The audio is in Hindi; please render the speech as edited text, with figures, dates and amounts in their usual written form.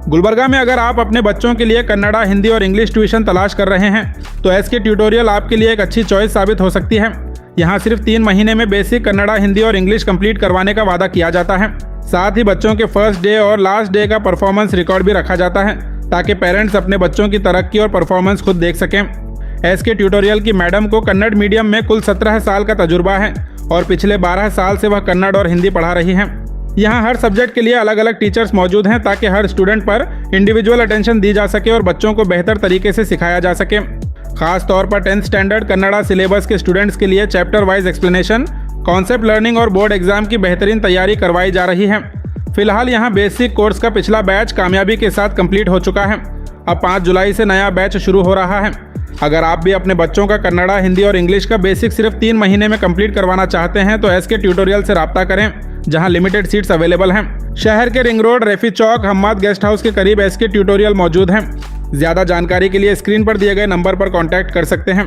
गुलबर्गा में अगर आप अपने बच्चों के लिए कन्नड़ा, हिंदी और इंग्लिश ट्यूशन तलाश कर रहे हैं तो एसके ट्यूटोरियल आपके लिए एक अच्छी चॉइस साबित हो सकती है। यहाँ सिर्फ 3 महीने में बेसिक कन्नड़ा, हिंदी और इंग्लिश कंप्लीट करवाने का वादा किया जाता है। साथ ही बच्चों के फर्स्ट डे और लास्ट डे का परफॉर्मेंस रिकॉर्ड भी रखा जाता है ताकि पेरेंट्स अपने बच्चों की तरक्की और परफॉर्मेंस खुद देख सकें। एसके ट्यूटोरियल की मैडम को कन्नड़ मीडियम में कुल 17 साल का तजुर्बा है और पिछले 12 साल से वह कन्नड़ और हिंदी पढ़ा रही हैं। यहाँ हर सब्जेक्ट के लिए अलग अलग टीचर्स मौजूद हैं ताकि हर स्टूडेंट पर इंडिविजुअल अटेंशन दी जा सके और बच्चों को बेहतर तरीके से सिखाया जा सके। खास तौर पर 10th स्टैंडर्ड कन्नड़ा सिलेबस के स्टूडेंट्स के लिए chapter wise explanation, concept learning और बोर्ड एग्जाम की बेहतरीन तैयारी करवाई जा रही है। फिलहाल यहाँ बेसिक कोर्स का पिछला बैच कामयाबी के साथ कंप्लीट हो चुका है। अब 5 जुलाई से नया बैच शुरू हो रहा है। अगर आप भी अपने बच्चों का कन्नड़ा, हिंदी और इंग्लिश का बेसिक सिर्फ 3 महीने में कंप्लीट करवाना चाहते हैं तो एसके ट्यूटोरियल से राब्ता करें, जहां लिमिटेड सीट्स अवेलेबल हैं। शहर के रिंग रोड, रेफी चौक, हम्माद गेस्ट हाउस के करीब एसके ट्यूटोरियल मौजूद हैं। ज़्यादा जानकारी के लिए स्क्रीन पर दिए गए नंबर पर कॉन्टैक्ट कर सकते हैं।